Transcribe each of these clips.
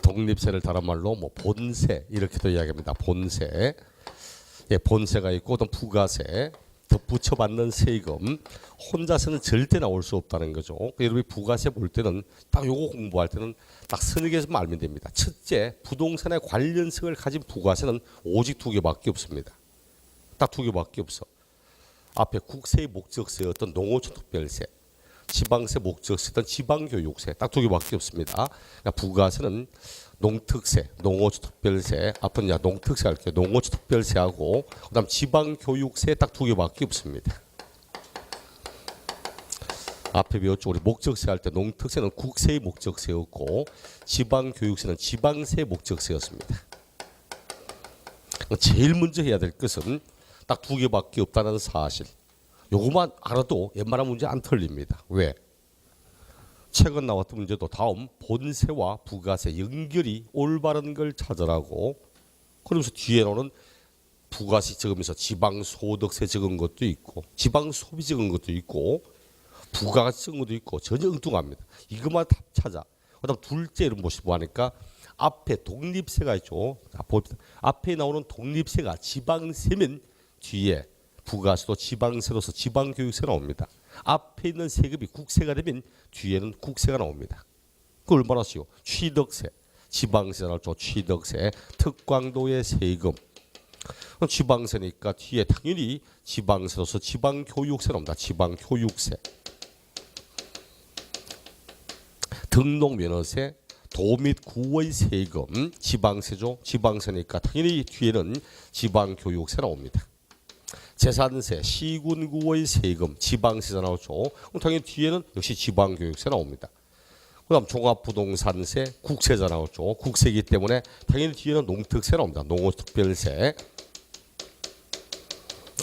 독립세를 다른 말로 뭐 본세 이렇게도 이야기합니다. 본세, 본세가 있고 또 부가세, 덧붙여받는 세금, 혼자서는 절대 나올 수 없다는 거죠. 여러분이 부가세 볼 때는 딱 요거 공부할 때는 딱 서너 개만 알면 됩니다. 첫째, 부동산의 관련성을 가진 부가세는 오직 두 개밖에 없습니다. 딱 두 개밖에 없어. 앞에 국세의 목적세였던 농어촌 특별세, 지방세 목적세였던 지방교육세, 딱 두 개밖에 없습니다. 그러니까 부가세는 농특세, 농어촌 특별세, 앞은 농특세 할게요. 농어촌 특별세하고 그다음 지방교육세 딱 두 개밖에 없습니다. 앞에 배웠죠. 우리 목적세 할 때 농특세는 국세의 목적세였고 지방교육세는 지방세의 목적세였습니다. 제일 먼저 해야 될 것은 딱 두 개밖에 없다는 사실. 요것만 알아도 웬만한 문제 안 틀립니다. 왜? 최근 나왔던 문제도 다음 본세와 부가세 연결이 올바른 걸 찾으라고, 그러면서 뒤에 나오는 부가세 적으면서 지방소득세 적은 것도 있고 지방소비 적은 것도 있고 부가세 적은 것도 있고 전혀 엉뚱합니다. 이것만 다 찾아. 그다음 둘째를 보시고 하니까 앞에 독립세가 있죠. 앞에 나오는 독립세가 지방세면 뒤에 부가세도 지방세로서 지방교육세 나옵니다. 앞에 있는 세금이 국세가 되면 뒤에는 국세가 나옵니다. 그 얼마나 쉬워. 취득세, 지방세 나왔죠. 취득세, 특광도의 세금. 지방세니까 뒤에 당연히 지방세로서 지방교육세 나옵니다. 지방교육세. 등록면허세, 도 및 구의 세금, 지방세죠. 지방세니까 당연히 뒤에는 지방교육세 나옵니다. 재산세, 시군구의 세금, 지방세가 나오죠. 그럼 당연히 뒤에는 역시 지방교육세 나옵니다. 그 다음 종합부동산세, 국세자 나오죠. 국세이기 때문에 당연히 뒤에는 농특세 나옵니다. 농어특별세.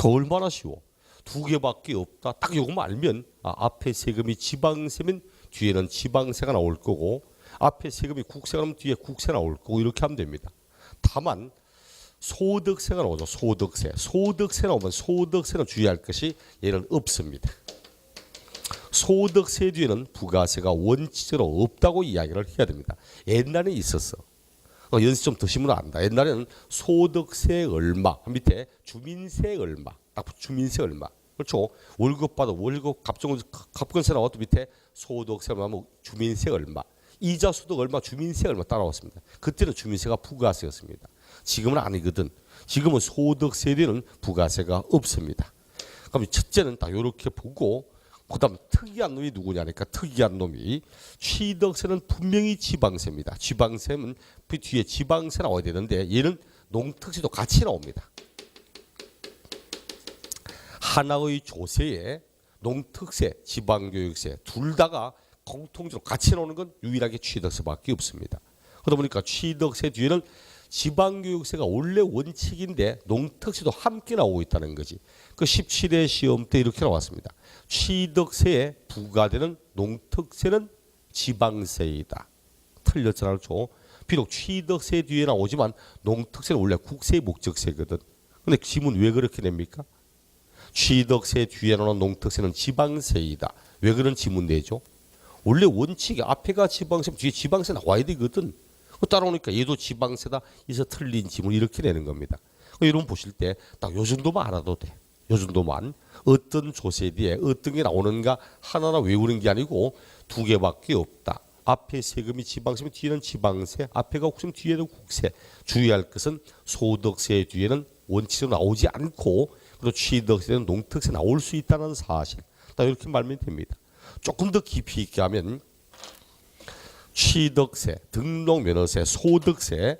얼마나 쉬워. 두 개밖에 없다. 딱 요것만 알면 앞에 세금이 지방세면 뒤에는 지방세가 나올 거고 앞에 세금이 국세가 나오면 뒤에 국세 나올 거고 이렇게 하면 됩니다. 다만 소득세가 나오죠. 소득세. 소득세 나오면 소득세는 주의할 것이 얘는 없습니다. 소득세 뒤에는 부가세가 원칙적으로 없다고 이야기를 해야 됩니다. 옛날에 있었어. 연습 좀 드시면 안다. 옛날에는 소득세 얼마, 밑에 주민세 얼마, 딱 주민세 얼마. 그렇죠. 월급 받아 월급 갑건세 나왔던 밑에 소득세 얼마, 주민세 얼마, 이자 소득 얼마, 주민세 얼마 따라왔습니다. 그때는 주민세가 부가세였습니다. 지금은 아니거든. 지금은 소득세 뒤에는 부가세가 없습니다. 그럼 첫째는 딱 이렇게 보고 그다음 특이한 놈이 누구냐니까 특이한 놈이 취득세는 분명히 지방세입니다. 지방세는 그 뒤에 지방세 나와야 되는데 얘는 농특세도 같이 나옵니다. 하나의 조세에 농특세, 지방교육세 둘 다가 공통적으로 같이 나오는 건 유일하게 취득세밖에 없습니다. 그러다 보니까 취득세 뒤에는 지방교육세가 원래 원칙인데 농특세도 함께 나오고 있다는 거지. 그 17회 시험 때 이렇게 나왔습니다. 취득세에 부과되는 농특세는 지방세이다. 틀렸잖아요. 비록 취득세 뒤에 나오지만 농특세는 원래 국세의 목적세거든. 근데 지문 왜 그렇게 냅니까? 취득세 뒤에 나오는 농특세는 지방세이다. 왜 그런 지문 내죠? 원래 원칙이 앞에가 지방세면 뒤에 지방세 나와야 되거든. 따라오니까 얘도 지방세다. 이서 틀린 지문 이렇게 내는 겁니다. 여러분 보실 때 딱 요 정도만 알아도 돼. 요 정도만. 어떤 조세 뒤에 어떤 게 나오는가 하나하나 외우는 게 아니고 두 개밖에 없다. 앞에 세금이 지방세면 뒤에는 지방세, 앞에가 국세면 뒤에는 국세. 주의할 것은 소득세 뒤에는 원칙으로 나오지 않고 그리고 취득세는 농특세 나올 수 있다는 사실. 딱 이렇게 말하면 됩니다. 조금 더 깊이 있게 하면 취득세, 등록면허세, 소득세,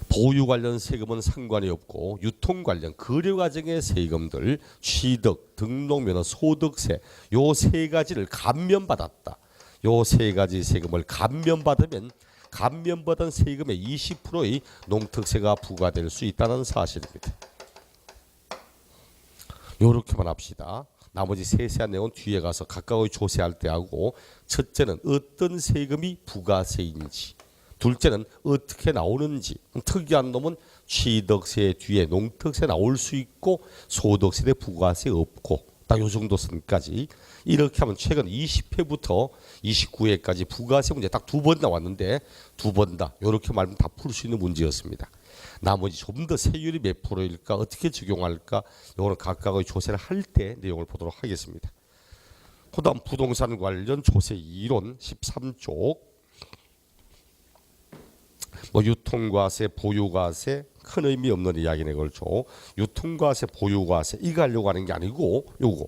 보유 관련 세금은 상관이 없고 유통 관련 거래 과정의 세금들, 취득, 등록면허, 소득세 요 세 가지를 감면받았다. 요 세 가지 세금을 감면받으면 감면받은 세금의 20%의 농특세가 부과될 수 있다는 사실입니다. 요렇게만 합시다. 나머지 세세한 내용은 뒤에 가서 각각의 조세할 때 하고 첫째는 어떤 세금이 부가세인지 둘째는 어떻게 나오는지 특이한 놈은 취득세 뒤에 농특세 나올 수 있고 소득세 대 부가세 없고 딱 요 정도 선까지. 이렇게 하면 최근 20회부터 29회까지 부가세 문제 딱 두 번 나왔는데 두 번 다 이렇게 말하면 다 풀 수 있는 문제였습니다. 나머지 좀 더 세율이 몇 프로일까 어떻게 적용할까 이거는 각각의 조세를 할 때 내용을 보도록 하겠습니다. 그다음 부동산 관련 조세 이론 13쪽 뭐 유통과세, 보유과세 큰 의미 없는 이야기네 걸죠. 유통과세, 보유과세 이거 하려고 하는 게 아니고 요거.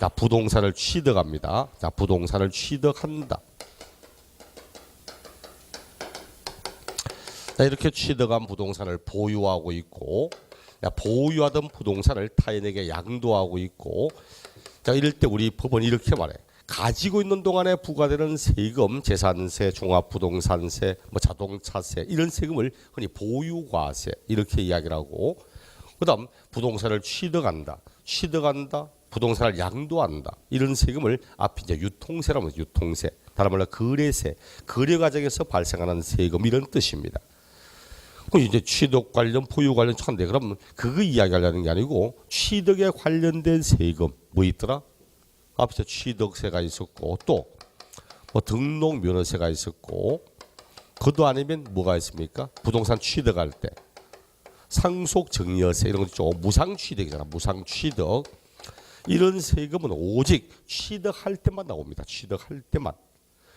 자, 부동산을 취득합니다. 자, 부동산을 취득한다. 자, 이렇게 취득한 부동산을 보유하고 있고, 자, 보유하던 부동산을 타인에게 양도하고 있고, 자, 이럴 때 우리 법은 이렇게 말해. 가지고 있는 동안에 부과되는 세금, 재산세, 종합부동산세, 뭐 자동차세 이런 세금을 흔히 보유과세 이렇게 이야기를 하고, 그다음 부동산을 취득한다, 부동산을 양도한다 이런 세금을 앞에 이제 유통세라고 하죠. 유통세, 다른 말로 거래세, 거래 과정에서 발생하는 세금 이런 뜻입니다. 그럼 이제 취득 관련, 보유 관련 천데 그럼 그거 이야기하려는 게 아니고 취득에 관련된 세금 뭐 있더라? 앞에서 취득세가 있었고 또 뭐 등록면허세가 있었고 그것도 아니면 뭐가 있습니까? 부동산 취득할 때 상속증여세 이런 거 있죠. 무상취득이잖아. 무상취득 이런 세금은 오직 취득할 때만 나옵니다. 취득할 때만.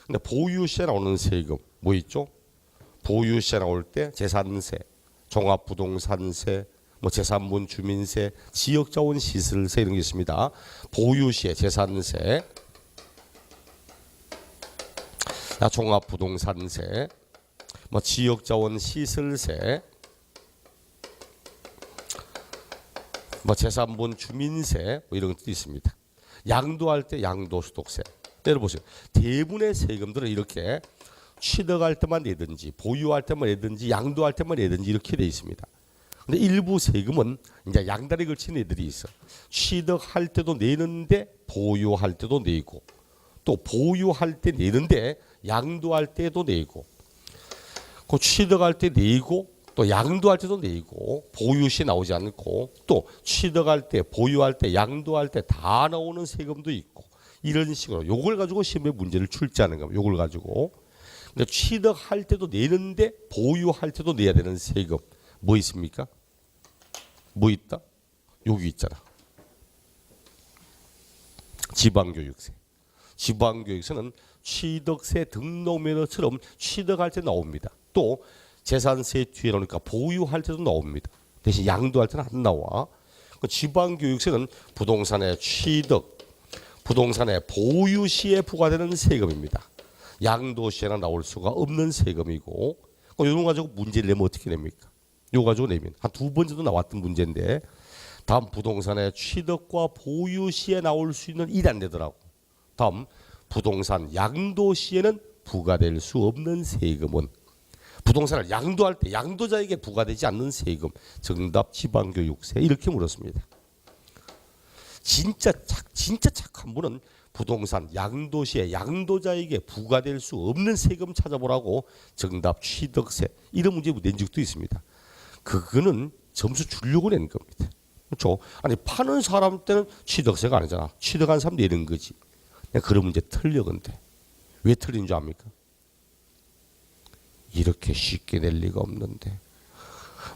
근데 보유세 나오는 세금 뭐 있죠? 보유세 나올 때 재산세, 종합부동산세, 뭐 재산분 주민세, 지역자원 시설세 이런 게 있습니다. 보유세, 재산세, 종합부동산세, 뭐 지역자원 시설세, 뭐 재산분 주민세 뭐 이런 것도 있습니다. 양도할 때 양도소득세. 예를 보세요. 대부분의 세금들은 이렇게 취득할 때만 내든지 보유할 때만 내든지 양도할 때만 내든지 이렇게 돼 있습니다. 근데 일부 세금은 이제 양다리 걸친 애들이 있어. 취득할 때도 내는데 보유할 때도 내고 또 보유할 때 내는데 양도할 때도 내고 그 취득할 때 내고 또 양도할 때도 내고 보유시 나오지 않고 또 취득할 때 보유할 때 양도할 때 다 나오는 세금도 있고 이런 식으로 요걸 가지고 시험에 문제를 출제하는 겁니다. 요걸 가지고 근데 취득할 때도 내는데 보유할 때도 내야 되는 세금 뭐 있습니까? 뭐 있다? 여기 있잖아. 지방교육세. 지방교육세는 취득세 등록면허처럼 취득할 때 나옵니다. 또 재산세 뒤에 나오니까 보유할 때도 나옵니다. 대신 양도할 때는 안 나와. 지방교육세는 부동산의 취득, 부동산의 보유 시에 부과되는 세금입니다. 양도 시에는 나올 수가 없는 세금이고 이런 가지고 문제를 내면 어떻게 냅니까? 이거 가지고 내면 한 두 번 정도 나왔던 문제인데 다음 부동산의 취득과 보유 시에 나올 수 있는 일이 안 되더라고. 다음 부동산 양도 시에는 부과될 수 없는 세금은 부동산을 양도할 때 양도자에게 부과되지 않는 세금. 정답 지방교육세 이렇게 물었습니다. 진짜 착한 분은 부동산 양도 시에 양도자에게 부과될 수 없는 세금 찾아보라고 정답 취득세 이런 문제 낸 적도 있습니다. 그거는 점수 주려고 낸 겁니다. 그렇죠? 아니 파는 사람 때는 취득세가 아니잖아. 취득한 사람 내는 거지. 그런 문제 틀려. 근데 왜 틀린 줄 압니까? 이렇게 쉽게 낼 리가 없는데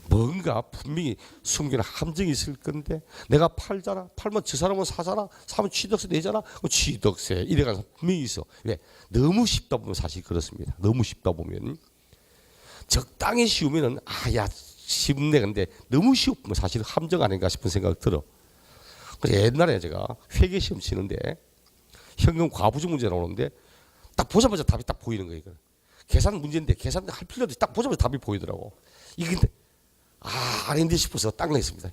뭔가 분명히 숨기는 함정이 있을 건데 내가 팔잖아. 팔면 저 사람은 사잖아. 사면 취득세 내잖아. 취득세 이래가서 분명히 있어. 왜? 너무 쉽다 보면 사실 그렇습니다. 너무 쉽다 보면 적당히 쉬우면은 야 쉽네. 근데 너무 쉬우면 사실 함정 아닌가 싶은 생각 들어. 그래서 옛날에 제가 회계 시험 치는데 현금 과부족 문제 나오는데 딱 보자마자 답이 딱 보이는 거예요. 계산 문제인데 계산할 필요도 없이 딱 보자마자 답이 보이더라고. 이게 근데 아닌데 싶어서 딱 냈습니다.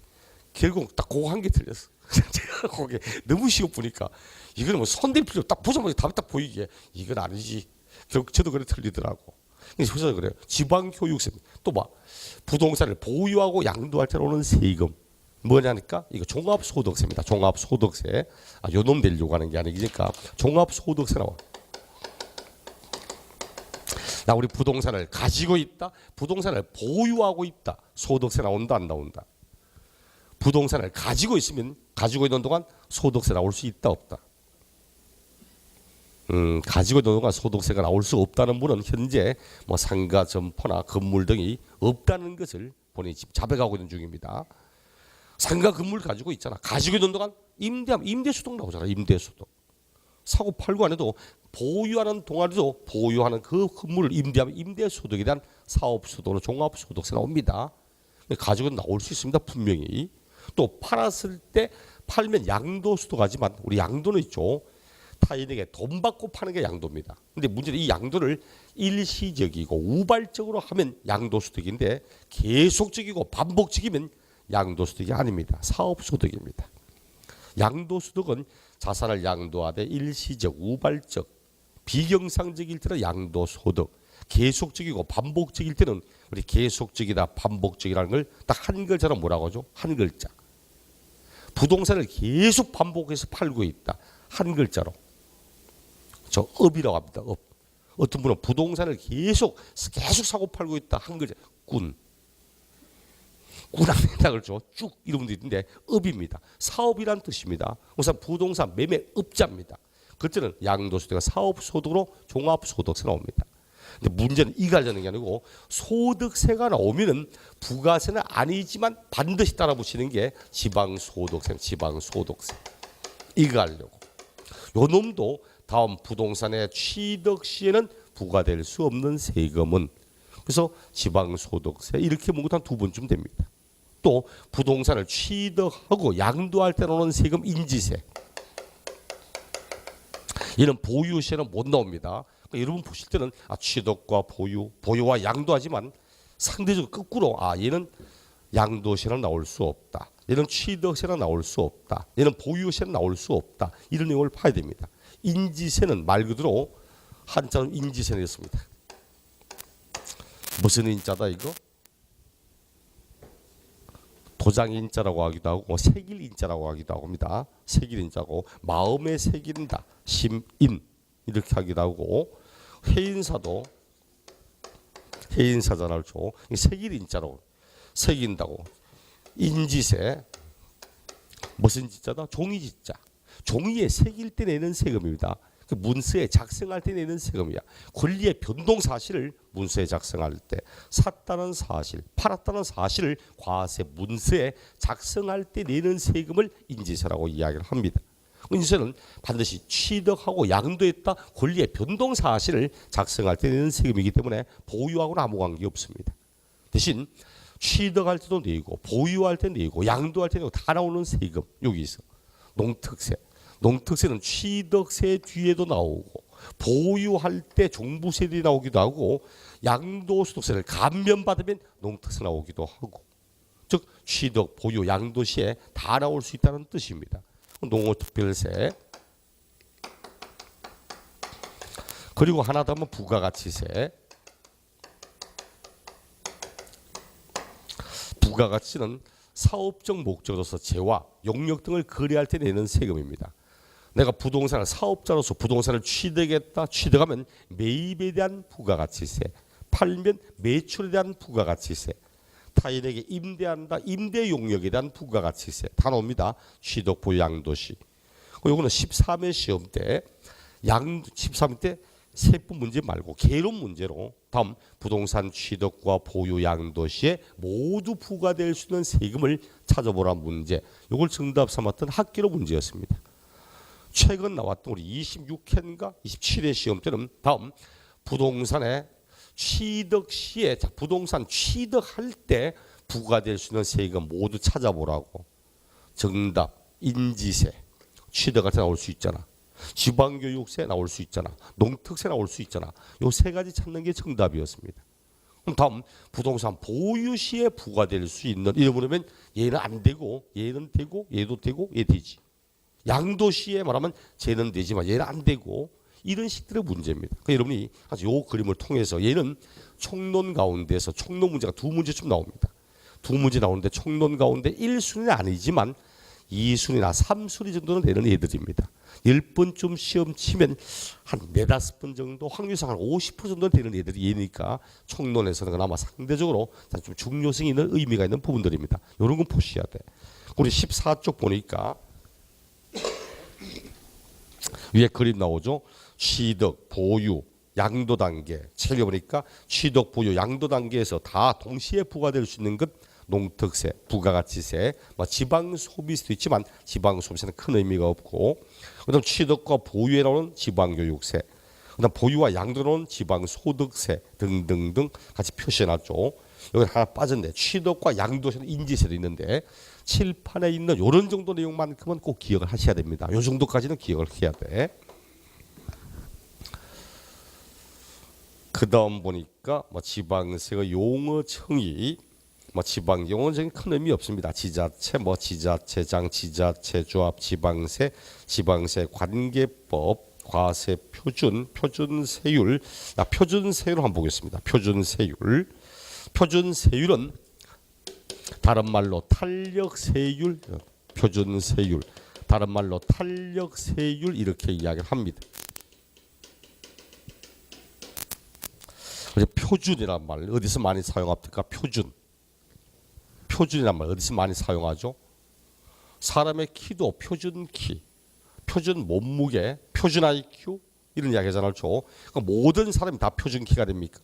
결국 딱 그거 한 개 틀렸어. 제가 그게 너무 쉬워 보니까 이거는 뭐 손댈 필요 딱 보자마자 답이 딱 보이게 이건 아니지. 결국 저도 그래 틀리더라고. 그래서 그래요. 지방교육세 또 봐. 부동산을 보유하고 양도할 때 오는 세금 뭐냐니까 이거 종합소득세입니다. 종합소득세. 요놈 내려고 하는 게 아니니까 종합소득세 나와. 나 우리 부동산을 가지고 있다. 부동산을 보유하고 있다. 소득세 나온다 안 나온다. 부동산을 가지고 있으면 가지고 있는 동안 소득세 나올 수 있다 없다. 가지고 있는 동안 소득세가 나올 수 없다는 분은 현재 뭐 상가, 점포나 건물 등이 없다는 것을 본인이 지금 자백하고 있는 중입니다. 상가, 건물 가지고 있잖아. 가지고 있는 동안 임대하면 임대소득 나오잖아. 임대소득. 사고 팔고 안 해도 보유하는 동안에도 보유하는 그 건물을 임대하면 임대소득에 대한 사업소득으로 종합소득세 나옵니다. 가지고 나올 수 있습니다. 분명히. 또 팔았을 때 팔면 양도소득 하지만 우리 양도는 있죠. 타인에게 돈 받고 파는 게 양도입니다. 근데 문제는 이 양도를 일시적이고 우발적으로 하면 양도소득인데 계속적이고 반복적이면 양도소득이 아닙니다. 사업소득입니다. 양도소득은 자산을 양도하되 일시적, 우발적, 비경상적일 때는 양도소득, 계속적이고 반복적일 때는 우리 계속적이다, 반복적이라는 걸 딱 한 글자로 뭐라고 하죠? 한 글자. 부동산을 계속 반복해서 팔고 있다. 한 글자로. 저 업이라고 합니다. 업. 어떤 분은 부동산을 계속 사고 팔고 있다. 한 글자. 꾼. 꾼한다 그러죠. 쭉 이런 분도 있는데 업입니다. 사업이란 뜻입니다. 우선 부동산 매매업자입니다. 그때는 양도소득과 사업소득으로 종합소득세 나옵니다. 근데 문제는 이거 하려는 게 아니고 소득세가 나오면은 부가세는 아니지만 반드시 따라 붙이는 게 지방소득세, 지방소득세. 이거 하려고. 요 놈도 다음 부동산의 취득 시에는 부과될 수 없는 세금은 그래서 지방소득세 이렇게 먹으면 한 2번쯤 됩니다. 또 부동산을 취득하고 양도할 때 나오는 세금 인지세. 얘는 보유시에는 못 나옵니다. 그러니까 여러분 보실 때는 취득과 보유와 양도하지만 상대적으로 거꾸로 얘는 양도세는 나올 수 없다. 얘는 취득세는 나올 수 없다. 얘는 보유세는 나올 수 없다. 이런 내용을 봐야 됩니다. 인지세는 말 그대로 한자로 인지세는 있습니다. 무슨 인자다 이거? 도장인자라고 하기도 하고 색일인자라고 하기도 합니다. 색일인자고 마음에 새긴다. 심인 이렇게 하기도 하고 해인사도 해인사잖아요. 색일인자로 새긴다고. 인지세 무슨 지자다? 종이지자. 종이에 새길 때 내는 세금입니다. 그 문서에 작성할 때 내는 세금이야. 권리의 변동 사실을 문서에 작성할 때 샀다는 사실, 팔았다는 사실을 과세 문서에 작성할 때 내는 세금을 인지세라고 이야기를 합니다. 인지세는 반드시 취득하고 양도했다 권리의 변동 사실을 작성할 때 내는 세금이기 때문에 보유하고는 아무 관계 없습니다. 대신 취득할 때도 내고 보유할 때 내고 양도할 때 내고 다 나오는 세금 여기 있어. 농특세. 농특세는 취득세 뒤에도 나오고 보유할 때 종부세들이 나오기도 하고 양도소득세를 감면받으면 농특세 나오기도 하고 즉 취득, 보유, 양도 시에 다 나올 수 있다는 뜻입니다. 농업특별세 그리고 하나 더 하면 부가가치세. 부가가치는 사업적 목적으로서 재화, 용역 등을 거래할 때 내는 세금입니다. 내가 부동산을 사업자로서 부동산을 취득했다. 취득하면 매입에 대한 부가가치세, 팔면 매출에 대한 부가가치세, 타인에게 임대한다. 임대 용역에 대한 부가가치세 다 나옵니다. 취득, 보유, 양도시. 이거는 13회 시험 때 13회 때 세법 문제 말고 개론 문제로 다음 부동산 취득과 보유, 양도 시에 모두 부과될 수 있는 세금을 찾아보라 문제. 이걸 정답 삼았던 학기로 문제였습니다. 최근 나왔던 우리 26회인가 27회 시험 때는 다음 부동산의 취득 시에 부동산 취득할 때 부과될 수 있는 세금 모두 찾아보라고. 정답 인지세 취득할 때 나올 수 있잖아. 지방교육세 나올 수 있잖아. 농특세 나올 수 있잖아. 요 세 가지 찾는 게 정답이었습니다. 그럼 다음 부동산 보유 시에 부과될 수 있는 이러면 얘는 안 되고 얘는 되고 얘도 되고 얘 되지. 양도 시에 말하면 쟤는 되지만 얘는 안 되고 이런 식들의 문제입니다. 그러니까 여러분이 아주 요 그림을 통해서 얘는 총론 가운데서 총론 문제가 2문제쯤 나옵니다. 2문제 나오는데 총론 가운데 1순위는 아니지만 2순위나 3순위 정도는 되는 애들입니다. 10번쯤 시험 치면 한 4-5번 정도 확률상 한 50% 정도 되는 애들이 얘니까 총론에서는 그나마 상대적으로 좀 중요성이 있는 의미가 있는 부분들입니다. 이런 건 보셔야 돼. 우리 14쪽 보니까 위에 그림 나오죠. 취득, 보유, 양도 단계. 챙겨보니까 취득, 보유, 양도 단계에서 다 동시에 부과될 수 있는 것 농특세, 부가가치세, 지방 소비세도 있지만 지방 소비세는 큰 의미가 없고, 그다음 취득과 보유에 나오는 지방교육세, 그다음 보유와 양도에 나오는 지방소득세 등등등 같이 표시해놨죠. 여기 하나 빠졌네. 취득과 양도세는 인지세도 있는데 칠판에 있는 이런 정도 내용만큼은 꼭 기억을 하셔야 됩니다. 이 정도까지는 기억을 해야 돼. 그 다음 보니까 지방세의 용어 청이 지방 용어적인 큰 의미 없습니다. 지자체, 지자체장, 지자체조합, 지방세, 지방세 관계법, 과세 표준, 표준세율. 표준세율 한번 보겠습니다. 표준세율. 표준세율은 다른 말로 탄력세율, 표준세율, 다른 말로 탄력세율 이렇게 이야기를 합니다. 표준이란 말 어디서 많이 사용합니까? 표준이란 말 어디서 많이 사용하죠? 사람의 키도 표준 키, 표준 몸무게, 표준 IQ 이런 이야기 하잖아요. 그러니까 모든 사람이 다 표준 키가 됩니까?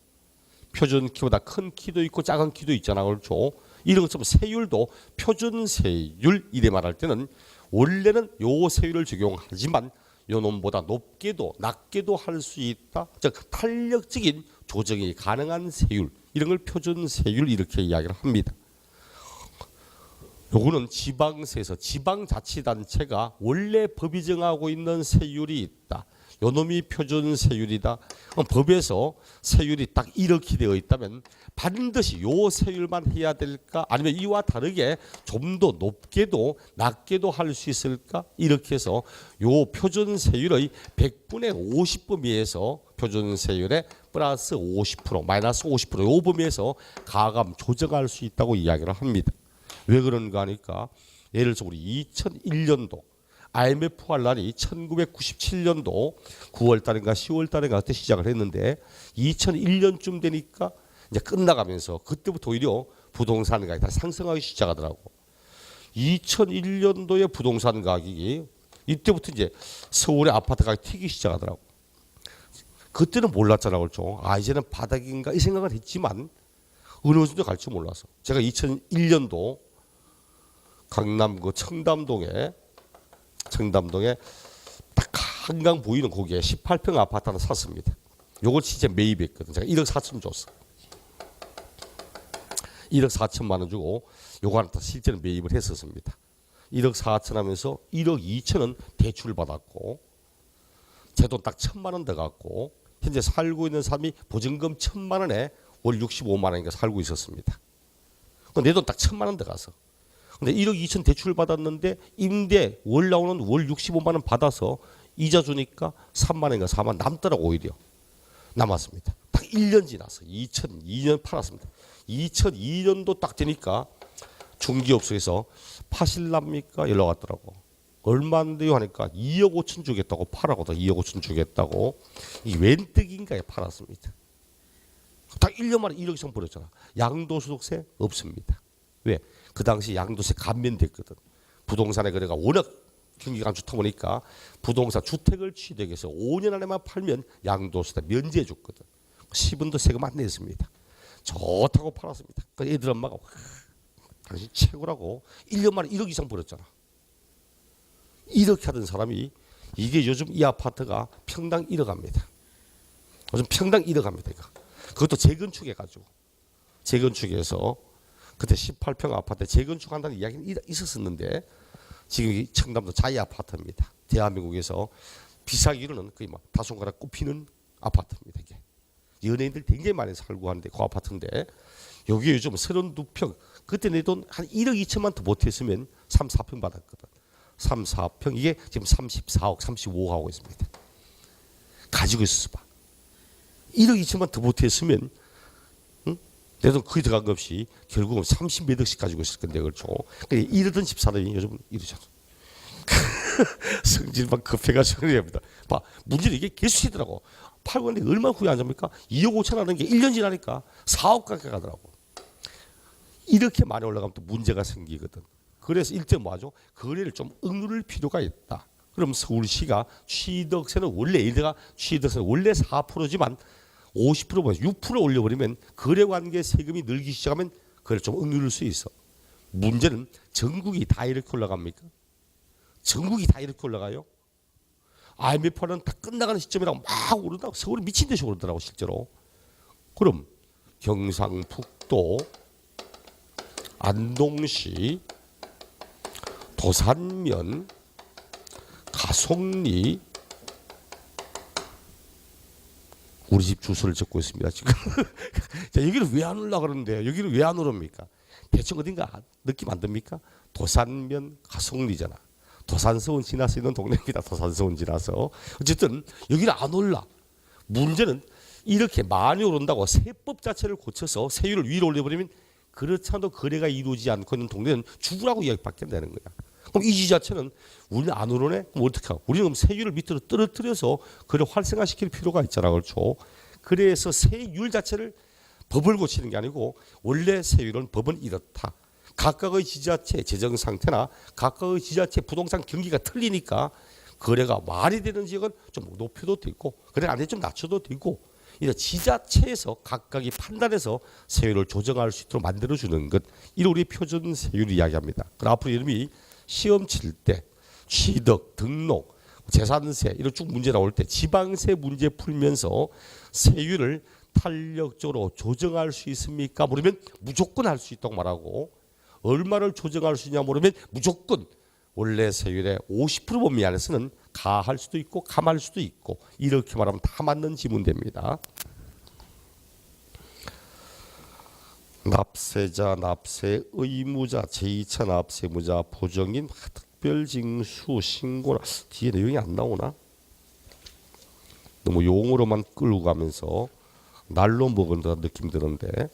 표준 키보다 큰 키도 있고 작은 키도 있잖아요. 그렇죠? 이런 것처럼 세율도 표준 세율 이래 말할 때는 원래는 요 세율을 적용하지만 요 놈보다 높게도 낮게도 할 수 있다. 즉 탄력적인 조정이 가능한 세율 이런 걸 표준 세율 이렇게 이야기를 합니다. 요거는 지방세에서 지방자치단체가 원래 법이 정하고 있는 세율이 있다. 요 놈이 표준 세율이다. 그럼 법에서 세율이 딱 이렇게 되어 있다면 반드시 요 세율만 해야 될까? 아니면 이와 다르게 좀 더 높게도 낮게도 할 수 있을까? 이렇게 해서 요 표준 세율의 100분의 50 범위에서 표준 세율의 플러스 50%, 마이너스 50%요 범위에서 가감 조정할 수 있다고 이야기를 합니다. 왜 그런가 하니까 예를 들어서 우리 2001년도 IMF 환란이 1997년도 9월 달인가 10월 달인가 그때 시작을 했는데 2001년쯤 되니까 이제 끝나가면서 그때부터 오히려 부동산 가격이 다 상승하기 시작하더라고. 2001년도에 부동산 가격이 이때부터 이제 서울의 아파트 가격이 튀기 시작하더라고. 그때는 몰랐잖아, 그렇죠? 이제는 바닥인가 이 생각을 했지만 어느 정도 갈지 몰라서 제가 2001년도 강남 그 청담동에 딱 한강 보이는 거기에 18평 아파트 하나 샀습니다. 요걸 진짜 매입했거든. 제가 1억 4천 줬어. 1억 4천만 원 주고 요거 하나 실제로 매입을 했었습니다. 1억 4천 하면서 1억 2천은 대출 받았고 제 돈 딱 1,000만 원 더 갖고 현재 살고 있는 사람이 보증금 1,000만 원에 월 65만 원인가 살고 있었습니다. 내 돈 딱 1,000만 원 더 가서 근데 1억 2천 대출 받았는데 임대 월 나오는 월 65만 원 받아서 이자 주니까 3만 원인가 4만 남더라고. 오히려 남았습니다. 딱 1년 지나서 2002년 팔았습니다. 2002년도 딱 되니까 중개업소에서 파실랍니까? 연락 왔더라고. 얼마인데요 하니까 2억 5천 주겠다고 팔아거든. 2억 5천 주겠다고. 이 웬 떡인가에 팔았습니다. 딱 1년 만에 1억 이상 벌었잖아. 양도소득세 없습니다. 왜? 그 당시 양도세 감면됐거든. 부동산의 거래가 워낙 경기가 안 좋다 보니까 부동산 주택을 취득해서 5년 안에만 팔면 양도세 면제해 줬거든. 10원도 세금 안 냈습니다. 좋다고 팔았습니다. 그 애들 엄마가 당신 최고라고 1년 만에 1억 이상 벌었잖아. 이렇게 하던 사람이 이게 요즘 이 아파트가 평당 1억 합니다. 요즘 평당 1억 합니다. 이거. 그것도 재건축해가지고 재건축해서 그때 18평 아파트 재건축한다는 이야기는 있었었는데 지금 청담도 자이 아파트입니다. 대한민국에서 비싸기로는 거의 막 다손가락 꼽히는 아파트입니다. 이게 연예인들 굉장히 많이 살고 하는데 그 아파트인데 여기 요즘 32평 그때 내 돈 한 1억 2천만 더 못했으면 3, 4평 받았거든. 3, 4평 이게 지금 34억, 35억 하고 있습니다. 가지고 있었어 봐. 1억 2천만 더 못했으면 내 돈 거의 들어간 것 없이 결국은 30몇 억씩 가지고 있을 건데 그렇죠. 이러던 집사람이 요즘 이러잖아. 성질만 급해가지고 그럽니다. 봐, 문제는 이게 개수시더라고. 팔고 있는데 얼마 후에 안 잡니까? 2억 5천 하는 게 1년 지나니까 4억 가까이 가더라고. 이렇게 많이 올라가면 또 문제가 생기거든. 그래서 일단 뭐하죠? 거래를 좀 억누를 필요가 있다. 그럼 서울시가 취득세는 원래 이래가 취득세는 원래 4%지만 50%보다 6% 올려버리면 거래관계 세금이 늘기 시작하면 그걸 좀 억누를 수 있어. 문제는 전국이 다 이렇게 올라갑니까? 전국이 다 이렇게 올라가요? IMF는 다 끝나가는 시점이라고 막 오른다고. 서울이 미친 듯이 오르더라고 실제로. 그럼 경상북도, 안동시, 도산면, 가속리, 우리 집 주소를 적고 있습니다 지금. 자, 여기를 왜 안 올라 그러는데 여기를 왜 안 오릅니까? 대충 어딘가 느낌 안 듭니까? 도산면, 가속리잖아. 도산서원 지나서 있는 동네입니다. 도산서원 지나서. 어쨌든 여기는 안 올라. 문제는 이렇게 많이 오른다고 세법 자체를 고쳐서 세율을 위로 올려버리면 그렇지 않아도 거래가 이루어지지 않고 있는 동네는 죽으라고 이야기밖에 안 되는 거야. 그럼 이 지자체는 우리는 안 오르네? 그럼 어떻게 하고? 우리는 그럼 세율을 밑으로 떨어뜨려서 그걸 활성화시킬 필요가 있잖아. 그렇죠? 그래서 세율 자체를 법을 고치는 게 아니고 원래 세율은 법은 이렇다. 각각의 지자체 재정 상태나 각각의 지자체 부동산 경기가 틀리니까 거래가 말이 되는 지역은 좀 높여도 되고 그래 안 돼 좀 낮춰도 되고 이제 지자체에서 각각이 판단해서 세율을 조정할 수 있도록 만들어주는 것 이를 우리 표준 세율을 이야기합니다. 그럼 앞으로 이름이 시험 칠 때 취득, 등록, 재산세 이런 쭉 문제 나올 때 지방세 문제 풀면서 세율을 탄력적으로 조정할 수 있습니까? 물으면 무조건 할 수 있다고 말하고 얼마를 조정할 수 있냐 물으면 무조건 원래 세율의 50% 범위 안에서는 가할 수도 있고 감할 수도 있고 이렇게 말하면 다 맞는 지문됩니다. 납세자, 납세 의무자, 제2차 납세무자, 보정인, 특별징수, 신고나 뒤에 내용이 안 나오나? 너무 용어로만 끌고 가면서 날로 먹은다는 느낌 드는데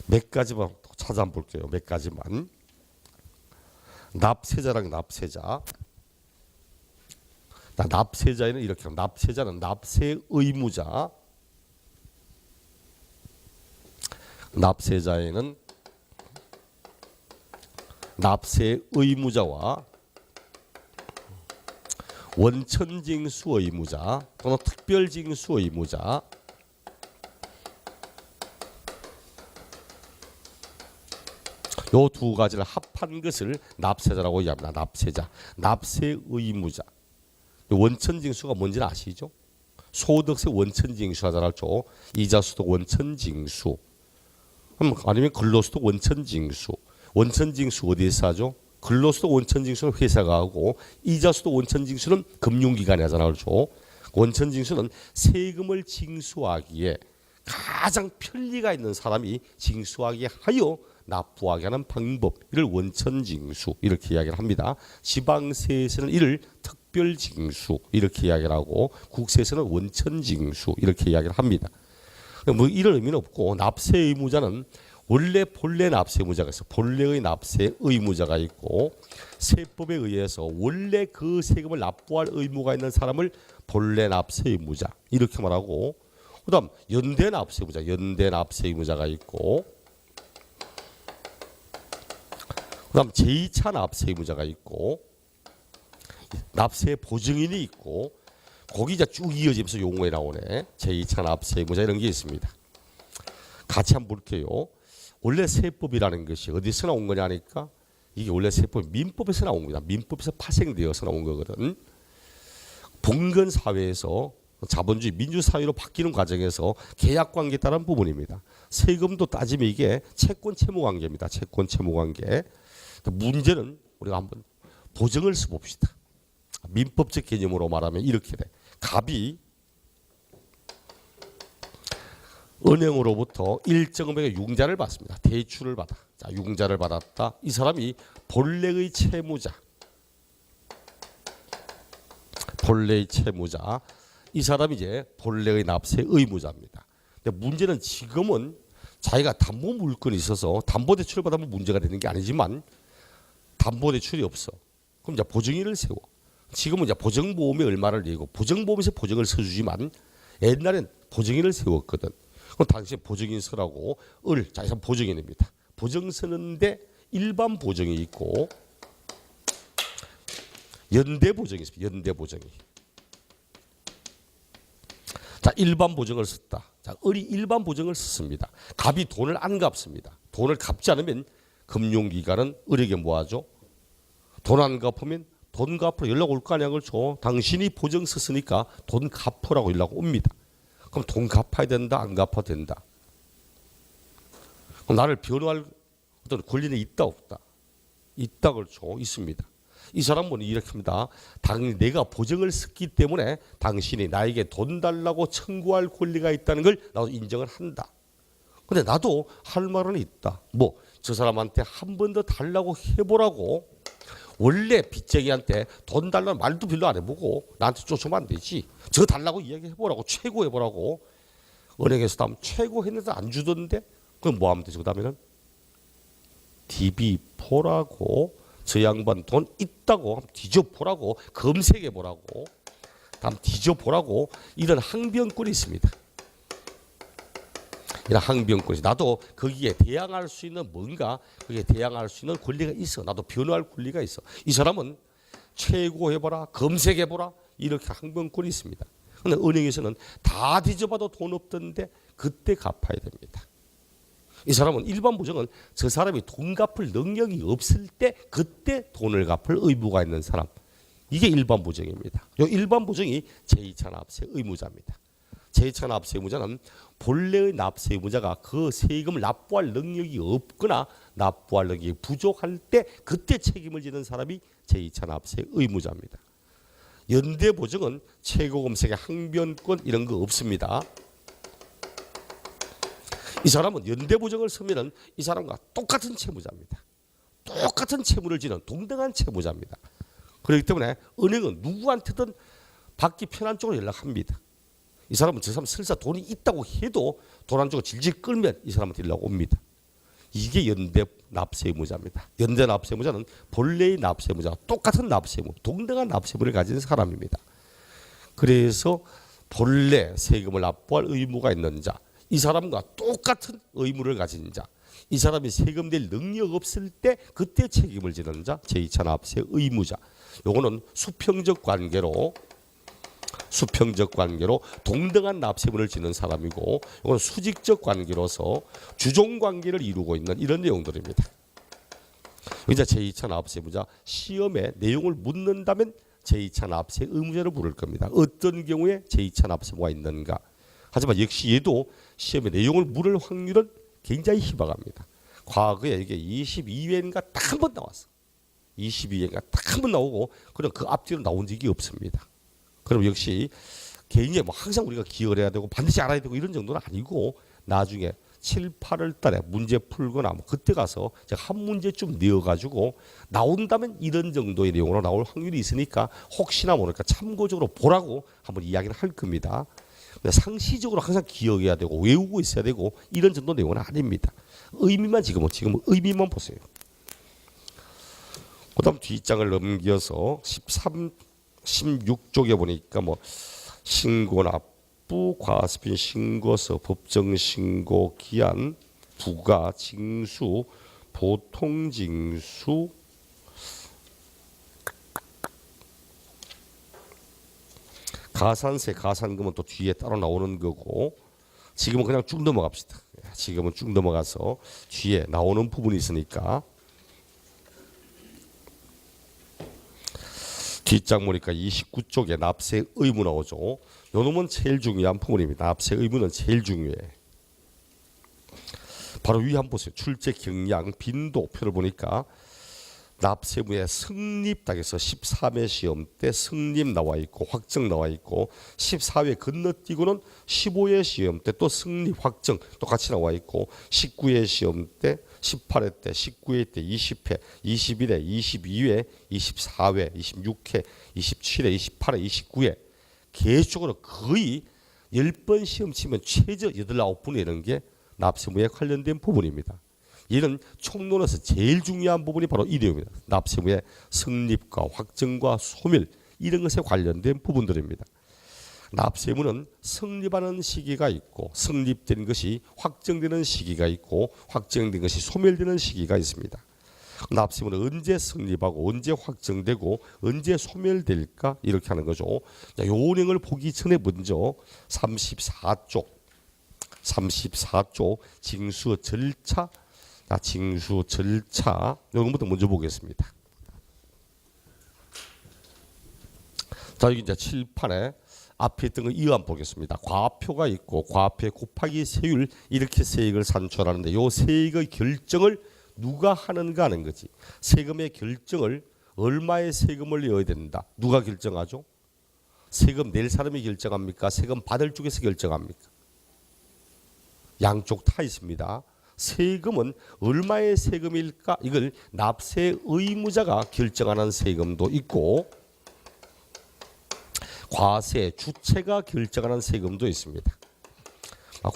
몇 가지만 찾아 한번 볼게요. 몇 가지만. 납세자랑 납세자. 납세자에는 이렇게 하면 납세자는 납세 의무자. 납세자에는 납세 의무자와 원천징수 의무자 또는 특별징수 의무자 요 두 가지를 합한 것을 납세자라고 이야기합니다. 납세자, 납세 의무자. 원천징수가 뭔지는 아시죠? 소득세 원천징수 하잖아요. 이자소득 원천징수. 아니면 근로소득 원천징수. 원천징수 어디에서 하죠? 근로소득 원천징수는 회사가 하고 이자소득 원천징수는 금융기관이 하잖아요. 그렇죠? 원천징수는 세금을 징수하기에 가장 편리가 있는 사람이 징수하게 하여 납부하게 하는 방법, 이를 원천징수 이렇게 이야기를 합니다. 지방세에서는 이를 특별징수 이렇게 이야기를 하고 국세에서는 원천징수 이렇게 이야기를 합니다. 뭐 이런 의미는 없고 납세 의무자는 원래 본래 납세 의무자가 있어. 본래의 납세 의무자가 있고 세법에 의해서 원래 그 세금을 납부할 의무가 있는 사람을 본래 납세 의무자 이렇게 말하고 그다음 연대 납세 의무자, 연대 납세 의무자가 있고 그다음 제2차 납세 의무자가 있고 납세 보증인이 있고 거기 이제 쭉 이어지면서 용어에 나오네. 제2차 납세 의무자 이런 게 있습니다. 같이 한번 볼게요. 원래 세법이라는 것이 어디서 나온 거냐 하니까 이게 원래 세법 민법에서 나온 겁니다. 민법에서 파생되어서 나온 거거든. 봉건 사회에서 자본주의 민주사회로 바뀌는 과정에서 계약관계에 따른 부분입니다. 세금도 따지면 이게 채권 채무 관계입니다. 채권 채무 관계. 문제는 우리가 한번 보증을 써봅시다. 민법적 개념으로 말하면 이렇게 돼. 갑이 은행으로부터 일정 금액의 융자를 받습니다. 대출을 받아. 자, 융자를 받았다. 이 사람이 본래의 채무자. 본래의 채무자. 이 사람이 이제 본래의 납세 의무자입니다. 근데 문제는 지금은 자기가 담보 물건이 있어서 담보 대출을 받으면 문제가 되는 게 아니지만 담보 대출이 없어. 그럼 이제 보증인을 세워. 지금은 이제 보증보험에 얼마를 내고 보증보험에서 보증을 서주지만 옛날엔 보증인을 세웠거든. 그럼 당시에 보증인 서라고 자기가 보증인입니다. 보증 서는데 일반 보정이 있고 연대 보정이 있습니다. 연대 보정이. 자, 일반 보정을 썼다. 자, 을이 일반 보정을 썼습니다. 갑이 돈을 안 갚습니다. 돈을 갚지 않으면 금융기관은 을에게 뭐 하죠? 돈 안 갚으면 돈 갚으러 연락 올 거 아니야, 그렇죠? 당신이 보정 썼으니까 돈 갚으라고 연락 옵니다. 그럼 돈 갚아야 된다, 안 갚아도 된다. 그럼 나를 변호할 어떤 권리는 있다, 없다? 있다, 그렇죠? 있습니다. 이 사람은 이렇게 합니다. 당연히 내가 보정을 썼기 때문에 당신이 나에게 돈 달라고 청구할 권리가 있다는 걸 나도 인정을 한다. 근데 나도 할 말은 있다. 뭐 저 사람한테 한 번 더 달라고 해보라고. 원래 빚쟁이한테 돈 달라는 말도 별로 안 해보고 나한테 쫓으면 안 되지. 저 달라고 이야기해보라고. 최고 해보라고. 은행에서 다음 최고 했는데 안 주던데 그럼 뭐 하면 되죠? 그 다음에는 DB4라고 저 양반 돈 있다고 뒤져보라고. 검색해보라고. 다음 뒤져보라고. 이런 항변권이 있습니다. 이런 항변권이 나도 거기에 대항할 수 있는 뭔가 거기에 대항할 수 있는 권리가 있어. 나도 변호할 권리가 있어. 이 사람은 최고해보라 검색해보라 이렇게 항변권이 있습니다. 그런데 은행에서는 다 뒤져봐도 돈 없던데 그때 갚아야 됩니다. 이 사람은 일반 보정은 저 사람이 돈 갚을 능력이 없을 때 그때 돈을 갚을 의무가 있는 사람. 이게 일반 보정입니다. 이 일반 보정이 제2차 납세 의무자입니다. 제2차 납세 의무자는 본래의 납세 의무자가 그 세금을 납부할 능력이 없거나 납부할 능력이 부족할 때 그때 책임을 지는 사람이 제2차 납세 의무자입니다. 연대 보정은 최고 검색의 항변권 이런 거 없습니다. 이 사람은 연대 보정을 쓰면은 이 사람과 똑같은 채무자입니다. 똑같은 채무를 지는 동등한 채무자입니다. 그렇기 때문에 은행은 누구한테든 받기 편한 쪽으로 연락합니다. 이 사람은 저 사람 설사 돈이 있다고 해도 돈 안 주고 질질 끌면 이 사람한테 연락 옵니다. 이게 연대 납세의무자입니다. 연대 납세의무자는 본래의 납세의무자와 똑같은 납세의무, 동등한 납세의무를 가진 사람입니다. 그래서 본래 세금을 납부할 의무가 있는 자, 이 사람과 똑같은 의무를 가진 자, 이 사람이 세금 낼 능력 없을 때 그때 책임을 지는 자, 제2차 납세 의무자. 요거는 수평적 관계로 동등한 납세분을 지는 사람이고, 이건 수직적 관계로서 주종 관계를 이루고 있는 이런 내용들입니다. 이제 제2차 납세의무자 시험에 내용을 묻는다면 제2차 납세 의무자를 부를 겁니다. 어떤 경우에 제2차 납세의무가 있는가? 하지만 역시 얘도 시험에 내용을 물을 확률은 굉장히 희박합니다. 과거에 이게 22회인가 딱 한 번 나왔어. 22회인가 딱 한 번 나오고 그럼 그 앞뒤로 나온 적이 없습니다. 그럼 역시 개인이 뭐 항상 우리가 기억을 해야 되고 반드시 알아야 되고 이런 정도는 아니고 나중에 7, 8월 달에 문제 풀거나 뭐 그때 가서 제가 한 문제쯤 내어가지고 나온다면 이런 정도의 내용으로 나올 확률이 있으니까 혹시나 모르니까 참고적으로 보라고 한번 이야기를 할 겁니다. 상시적으로 항상 기억해야 되고 외우고 있어야 되고 이런 정도 내용은 아닙니다. 의미만 지금 의미만 보세요. 그다음 뒷장을 넘겨서 16쪽에 보니까 뭐 신고 납부, 과세빈 신고서, 법정 신고 기한, 부가, 징수, 보통 징수, 가산세, 가산금은 또 뒤에 따로 나오는 거고 지금은 그냥 쭉 넘어갑시다. 지금은 쭉 넘어가서 뒤에 나오는 부분이 있으니까 뒷장 보니까 29쪽에 납세 의무 나오죠. 요 놈은 제일 중요한 부분입니다. 납세 의무는 제일 중요해. 바로 위에 한번 보세요. 출제 경량 빈도표를 보니까 납세의무의 성립 딱에서 13회 시험 때 성립 나와 있고 확정 나와 있고 14회 건너뛰고는 15회 시험 때 또 성립 확정 똑같이 나와 있고 19회 시험 때 18회 때 19회 때 20회 21회 22회 24회 26회 27회 28회 29회 계속적으로 거의 10번 시험 치면 최저 8, 9번 이런 게 납세의무에 관련된 부분입니다. 얘는 총론에서 제일 중요한 부분이 바로 이 내용입니다. 납세의무의 성립과 확정과 소멸 이런 것에 관련된 부분들입니다. 납세의무는 성립하는 시기가 있고 성립된 것이 확정되는 시기가 있고 확정된 것이 소멸되는 시기가 있습니다. 납세의무는 언제 성립하고 언제 확정되고 언제 소멸될까 이렇게 하는 거죠. 자, 요 내용을 보기 전에 먼저 34조 징수 절차, 자, 징수 절차 이것부터 먼저 보겠습니다. 자, 여기 이제 칠판에 앞에 있던 거 이어 보겠습니다. 과표가 있고 과표에 곱하기 세율 이렇게 세액을 산출하는데 요 세액의 결정을 누가 하는가 하는 거지. 세금의 결정을 얼마의 세금을 내어야 된다. 누가 결정하죠? 세금 낼 사람이 결정합니까? 세금 받을 쪽에서 결정합니까? 양쪽 다 있습니다. 세금은 얼마의 세금일까? 이걸 납세 의무자가 결정하는 세금도 있고 과세 주체가 결정하는 세금도 있습니다.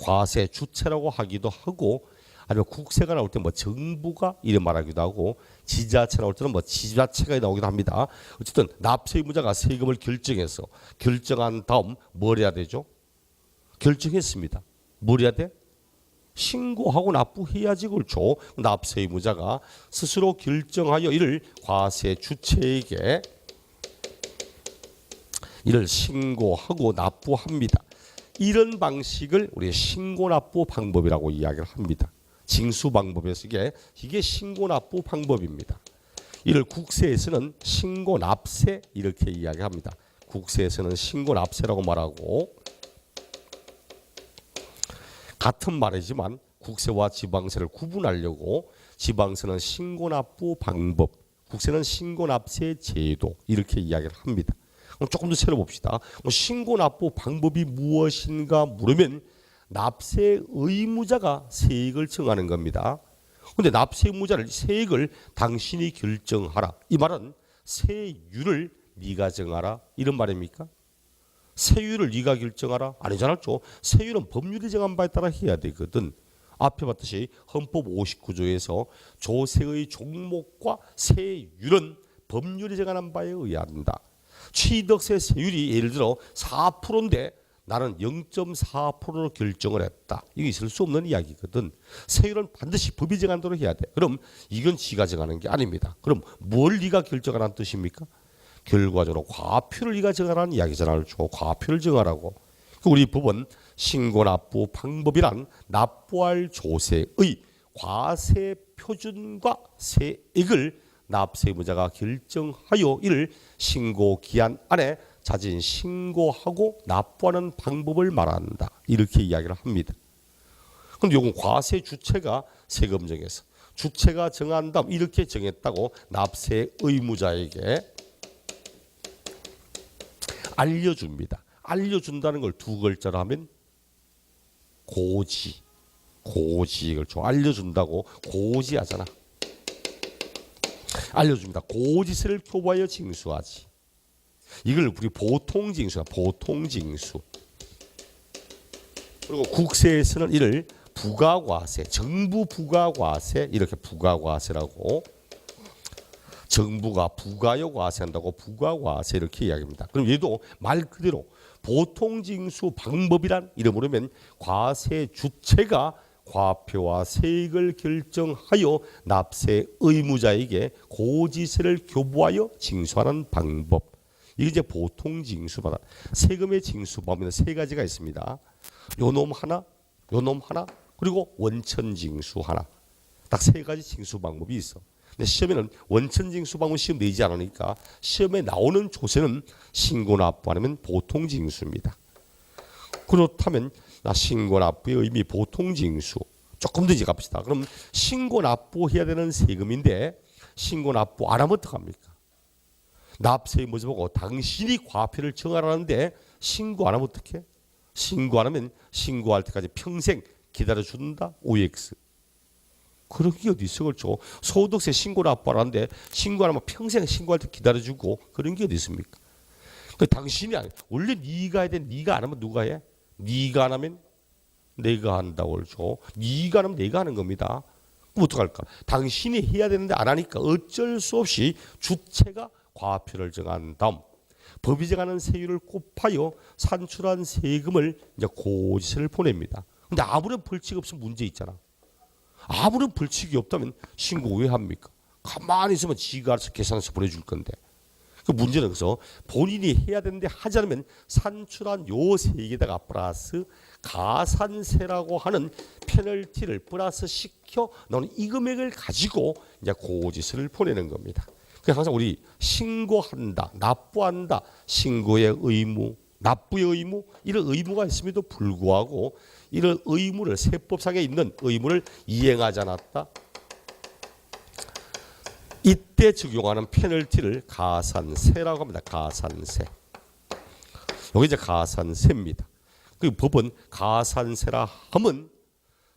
과세 주체라고 하기도 하고 아니면 국세가 나올 때 뭐 정부가 이름 말하기도 하고 지자체 나올 때는 뭐 지자체가 나오기도 합니다. 어쨌든 납세 의무자가 세금을 결정한 다음 뭘 해야 되죠? 결정했습니다. 뭘 해야 돼? 신고하고 납부해야지. 그렇죠. 납세 의무자가 스스로 결정하여 이를 과세 주체에게 이를 신고하고 납부합니다. 이런 방식을 우리 신고납부 방법이라고 이야기를 합니다. 징수 방법에서 이게 신고납부 방법입니다. 이를 국세에서는 신고납세 이렇게 이야기합니다. 국세에서는 신고납세라고 말하고 같은 말이지만 국세와 지방세를 구분하려고 지방세는 신고납부 방법, 국세는 신고납세 제도 이렇게 이야기를 합니다. 조금 더 세려봅시다. 신고납부 방법이 무엇인가 물으면 납세 의무자가 세액을 정하는 겁니다. 그런데 납세 의무자를 세액을 당신이 결정하라. 이 말은 세율을 네가 정하라 이런 말입니까? 세율을 네가 결정하라? 아니잖아요. 세율은 법률이 정한 바에 따라 해야 되거든. 앞에 봤듯이 헌법 59조에서 조세의 종목과 세율은 법률이 정하는 바에 의한다. 취득세 세율이 예를 들어 4%인데 나는 0.4%로 결정을 했다. 이게 있을 수 없는 이야기거든. 세율은 반드시 법이 정한 대로 해야 돼. 그럼 이건 지가 정하는 게 아닙니다. 그럼 뭘 네가 결정하라는 뜻입니까? 결과적으로 과표를 네가 정하라는 이야기잖아요. 과표를 정하라고. 우리 법은 신고납부 방법이란 납부할 조세의 과세 표준과 세액을 납세 의무자가 결정하여 이를 신고 기한 안에 자진 신고하고 납부하는 방법을 말한다. 이렇게 이야기를 합니다. 그런데 이건 과세 주체가 세금 정해서 주체가 정한 다음 이렇게 정했다고 납세 의무자에게 알려줍니다. 알려준다는 걸 두 글자로 하면 고지. 이걸 알려준다고 고지하잖아. 알려줍니다. 고지세를 교부하여 징수하지. 이걸 우리 보통징수야. 보통징수. 그리고 국세에서는 이를 부가과세, 정부 부가과세 이렇게 부가과세라고 정부가 부가여 과세한다고 부가과세 이렇게 이야기합니다. 그럼 얘도 말 그대로 보통징수 방법이란 이름으로 하면 과세 주체가 과표와 세액을 결정하여 납세 의무자에게 고지세를 교부하여 징수하는 방법. 이게 이제 보통징수받아. 세금의 징수법에는 세 가지가 있습니다. 요놈 하나, 그리고 원천징수 하나. 딱 세 가지 징수 방법이 있어. 근데 시험에는 원천징수 방법 시험 내지 않으니까 시험에 나오는 조세는 신고납부 아니면 보통징수입니다. 그렇다면 신고납부의 의미 보통징수 조금 더 이제 갑시다. 그럼 신고납부해야 되는 세금인데 신고납부 안 하면 어떡합니까? 납세 의무자 보고 당신이 과표를 정하라는데 신고 안 하면 어떡해? 신고 안 하면 신고할 때까지 평생 기다려준다. OX. 그런 게 어디 있어? 그렇죠. 소득세 신고납부하라는데 신고 안 하면 평생 신고할 때 기다려주고 그런 게 어디 있습니까? 당신이 아니 원래 네가 해야 돼. 네가 안 하면 누가 해? 네가 안 하면 내가 한다고 그러죠. 네가 하면 내가 하는 겁니다. 그럼 어떡할까? 당신이 해야 되는데 안 하니까 어쩔 수 없이 주체가 과표를 정한 다음 법이 정하는 세율을 곱하여 산출한 세금을 이제 고지세를 보냅니다. 근데 아무런 벌칙 없으면 문제 있잖아. 아무런 벌칙이 없다면 신고 왜 합니까? 가만히 있으면 지가 알아서 계산해서 보내줄 건데. 그 문제는 그래서 본인이 해야 되는데 하지 않으면 산출한 요 세개에다가 플러스 가산세라고 하는 페널티를 플러스 시켜 너는 이 금액을 가지고 이제 고지서를 보내는 겁니다. 그래서 항상 우리 신고한다, 납부한다, 신고의 의무, 납부의 의무 이런 의무가 있음에도 불구하고 이런 의무를 세법상에 있는 의무를 이행하지 않았다. 이때 적용하는 페널티를 가산세라고 합니다. 가산세. 여기 이제 가산세입니다. 그 법은 가산세라 하면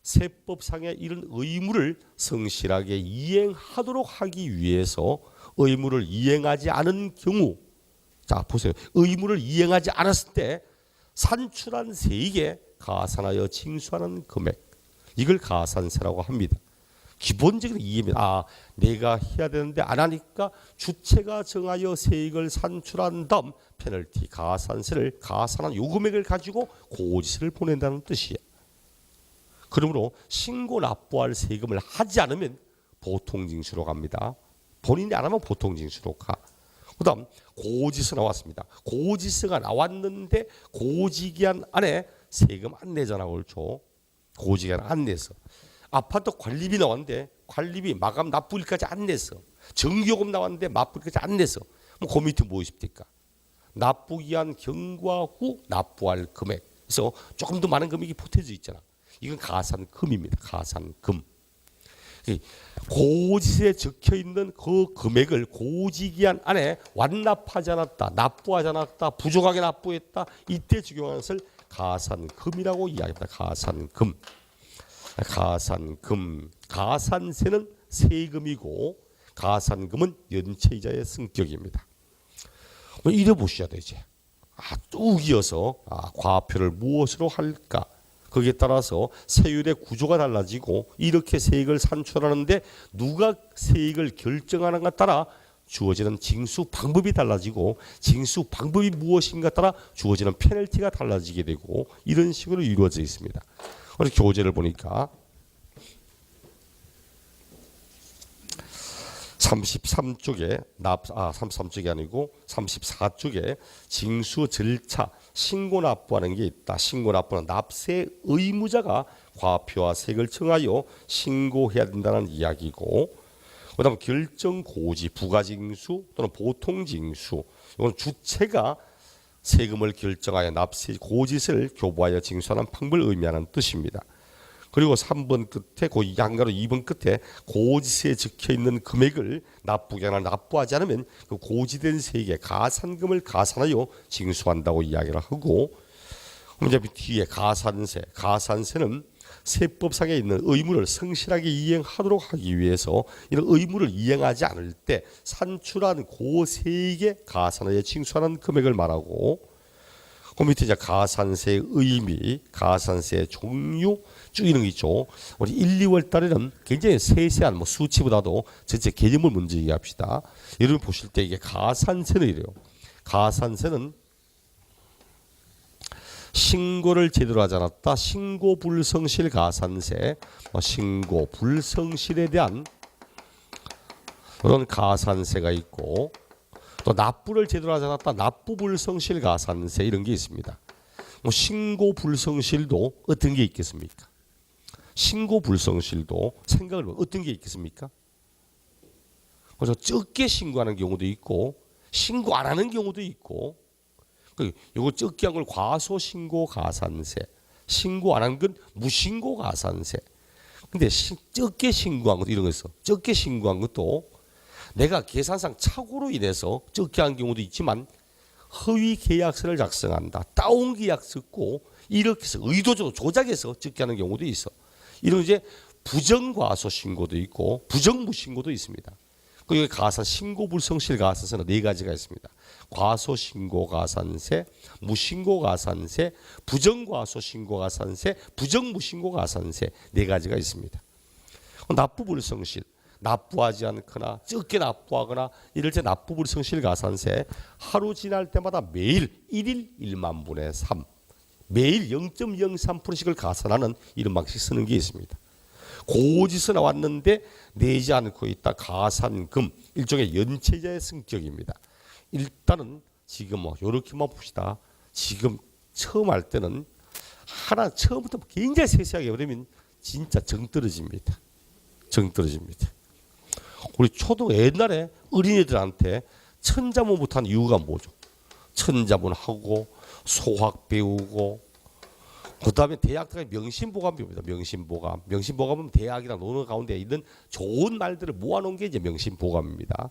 세법상의 이런 의무를 성실하게 이행하도록 하기 위해서 의무를 이행하지 않은 경우, 자 보세요. 의무를 이행하지 않았을 때 산출한 세액에 가산하여 징수하는 금액, 이걸 가산세라고 합니다. 기본적인 이해입니다. 아, 내가 해야 되는데 안 하니까 주체가 정하여 세액을 산출한 다음 페널티 가산세를 가산한 요 금액을 가지고 고지서를 보낸다는 뜻이에요. 그러므로 신고 납부할 세금을 하지 않으면 보통징수로 갑니다. 본인이 안 하면 보통징수로 가. 그 다음 고지서 나왔습니다. 고지서가 나왔는데 고지기한 안에 세금 안 내잖아고 그렇죠. 고지기한 안 내서. 아파트 관리비 나왔는데 관리비 마감 납부일까지 안 냈어. 전기요금 나왔는데 납부일까지 안 냈어. 그 밑에 뭐 있습니까? 납부기한 경과 후 납부할 금액. 그래서 조금 더 많은 금액이 보태져 있잖아. 이건 가산금입니다. 가산금. 고지서에 적혀 있는 그 금액을 고지기한 안에 완납하지 않았다, 납부하지 않았다, 부족하게 납부했다, 이때 적용하는 것을 가산금이라고 이야기합니다. 가산금. 가산금, 가산세는 세금이고 가산금은 연체이자의 성격입니다. 이래 보셔야 되지. 뚝 이어서 과표를 무엇으로 할까? 거기에 따라서 세율의 구조가 달라지고 이렇게 세액을 산출하는데 누가 세액을 결정하는가 따라 주어지는 징수 방법이 달라지고 징수 방법이 무엇인가 따라 주어지는 페널티가 달라지게 되고 이런 식으로 이루어져 있습니다. 그래서 교재를 보니까 33쪽에 33쪽이 아니고 34쪽에 징수 절차 신고 납부하는 게 있다. 신고 납부는 납세 의무자가 과표와 세액을 정하여 신고해야 된다는 이야기고, 그다음 결정 고지 부가징수 또는 보통징수, 이건 주체가 세금을 결정하여 납세 고지서를 교부하여 징수하는 방법을 의미하는 뜻입니다. 그리고 3번 끝에 그 양가로 2번 끝에 고지서에 적혀있는 금액을 납부기한에 납부하지 않으면 그 고지된 세액의 가산금을 가산하여 징수한다고 이야기를 하고, 이제 뒤에 가산세는 세법상에 있는 의무를 성실하게 이행하도록 하기 위해서 이런 의무를 이행하지 않을 때 산출한 고세액에 가산하여 징수하는 금액을 말하고, 그 밑에 이제 가산세의 의미, 가산세의 종류 쭉 이런 게 있죠. 우리 1, 2월 달에는 굉장히 세세한 수치보다도 전체 개념을 먼저 이해합시다. 여러분 보실 때 이게 가산세는 이래요. 가산세는 신고를 제대로 하지 않았다. 신고 불성실 가산세, 신고 불성실에 대한 그런 가산세가 있고, 또 납부를 제대로 하지 않았다. 납부 불성실 가산세 이런 게 있습니다. 신고 불성실도 어떤 게 있겠습니까? 신고 불성실도 생각을 해보면 어떤 게 있겠습니까? 그래서 적게 신고하는 경우도 있고 신고 안 하는 경우도 있고, 이거 적게 한 걸 과소신고 가산세, 신고 안 한 건 무신고 가산세. 근데 적게 신고한 것도 이런 거 있어. 적게 신고한 것도 내가 계산상 착오로 인해서 적게 한 경우도 있지만 허위 계약서를 작성한다, 다운 계약서 쓰고 이렇게 해서 의도적으로 조작해서 적게 하는 경우도 있어. 이런 이제 부정과소 신고도 있고 부정무신고도 있습니다. 그 가산 신고 불성실 가산세는 4가지가 있습니다. 과소 신고 가산세, 무신고 가산세, 부정과소 신고 가산세, 부정무신고 가산세 4가지가 있습니다. 납부 불성실, 납부하지 않거나 적게 납부하거나 이럴 때 납부 불성실 가산세 하루 지날 때마다 매일 1일 1만 분의 3, 매일 0.03%씩을 가산하는 이런 방식 쓰는 게 있습니다. 고지서 나왔는데 내지 않고 있다. 가산금, 일종의 연체자의 성격입니다. 일단은 지금 뭐 이렇게만 봅시다. 지금 처음 할 때는 하나 처음부터 굉장히 세세하게 버리면 진짜 정 떨어집니다. 정 떨어집니다. 우리 초등 옛날에 어린이들한테 천자문부터 한 이유가 뭐죠? 천자문 하고 소학 배우고 그다음에 대학 들어가 명심보감 배웁니다. 명심보감. 명심보감은 대학이나 논어 가운데 있는 좋은 말들을 모아놓은 게 이제 명심보감입니다.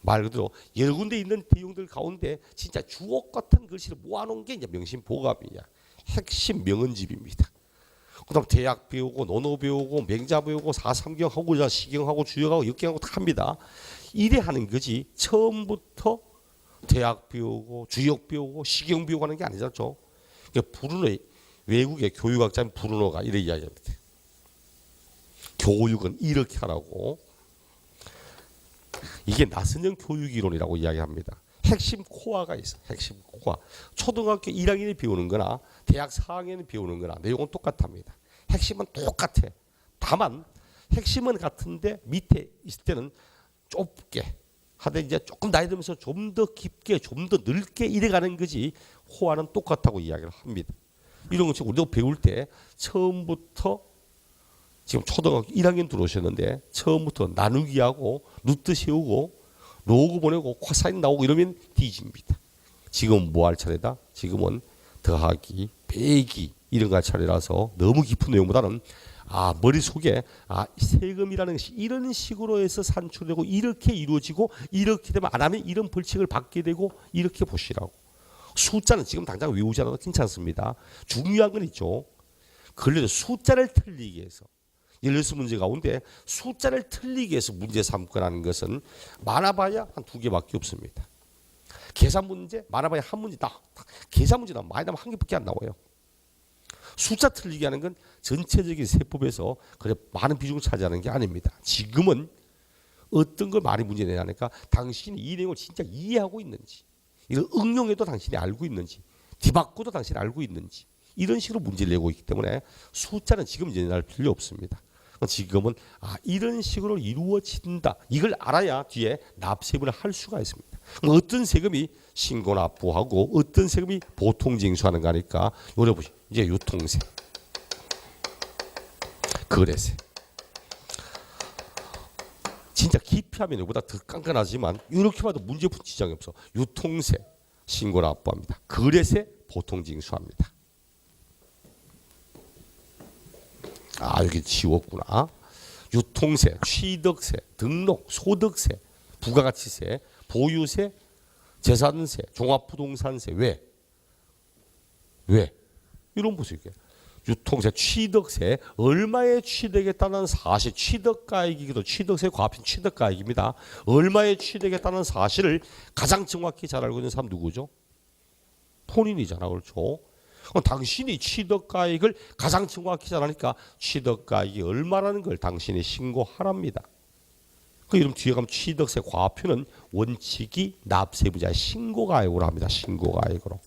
말 그대로 여러 군데 있는 내용들 가운데 진짜 주옥 같은 글씨를 모아놓은 게 이제 명심보감이야. 핵심 명언집입니다. 그다음 대학 배우고 논어 배우고 맹자 배우고 사삼경 하고 시경하고 주역하고 역경하고 다 합니다. 이래 하는 거지 처음부터 대학 배우고 주역 배우고 시경 배우고 하는 게 아니죠. 그러니까 브루노 외국의 교육학자인 브루노가 이래 이야기합니다. 교육은 이렇게 하라고. 이게 나선형 교육이론이라고 이야기합니다. 핵심 코어가 있어. 핵심 코어. 초등학교 1학년이 배우는 거나 대학 4학년이 배우는 거나 내용은 똑같답니다. 핵심은 똑같아. 다만 핵심은 같은데 밑에 있을 때는 좁게 하되 이제 조금 나이 들면서 좀 더 깊게 좀 더 넓게 이래가는 거지 호화는 똑같다고 이야기를 합니다. 이런 거 지금 우리도 배울 때 처음부터 지금 초등학교 1학년 들어오셨는데 처음부터 나누기하고 루트 세우고 로그 보내고 코사인 나오고 이러면 뒤집니다. 지금은 뭐 할 차례다? 지금은 더하기, 빼기 이런 거 할 차례라서 너무 깊은 내용보다는 머릿속에 세금이라는 것이 이런 식으로 해서 산출되고 이렇게 이루어지고 이렇게 되면 안 하면 이런 벌칙을 받게 되고 이렇게 보시라고. 숫자는 지금 당장 외우지 않아도 괜찮습니다. 중요한 건 있죠. 그래도 숫자를 틀리기 위해서 16문제 가운데 숫자를 틀리기 위해서 문제 삼거라는 것은 많아봐야 한 2개밖에 없습니다. 계산 문제 많아봐야 한 문제 계산 문제 나면 많이 나면 한 개밖에 안 나와요. 숫자 틀리기 하는 건 전체적인 세법에서 그래 많은 비중을 차지하는 게 아닙니다. 지금은 어떤 걸 많이 문제 내냐니까 당신이 이 내용을 진짜 이해하고 있는지 이걸 응용해도 당신이 알고 있는지 뒤바꿔도 당신이 알고 있는지 이런 식으로 문제를 내고 있기 때문에 숫자는 지금 옛날 필요 없습니다. 지금은 이런 식으로 이루어진다. 이걸 알아야 뒤에 납세분을 할 수가 있습니다. 어떤 세금이 신고납부하고 어떤 세금이 보통징수하는 거니까 요래 보시. 이제 유통세, 거래세. 진짜 깊이 하면 이거보다 더 깐깐하지만 이렇게 봐도 문제 푼 지장이 없어. 유통세, 신고납부합니다. 거래세, 보통징수합니다. 여기 지웠구나. 유통세, 취득세, 등록, 소득세, 부가가치세, 보유세, 재산세, 종합부동산세. 왜? 이런 보세요. 유통세, 취득세, 얼마에 취득했다는 사실, 취득가액이기도 취득세 과합인 취득가액입니다. 얼마에 취득했다는 사실을 가장 정확히 잘 알고 있는 사람 누구죠? 본인이잖아, 그렇죠? 당신이 취득가액을 가장 정확히 잘 아니까 취득가액이 얼마라는 걸 당신이 신고하랍니다. 그 이름 뒤에 가면 취득세 과표는 원칙이 납세부자의 신고가액으로 합니다. 신고가액으로.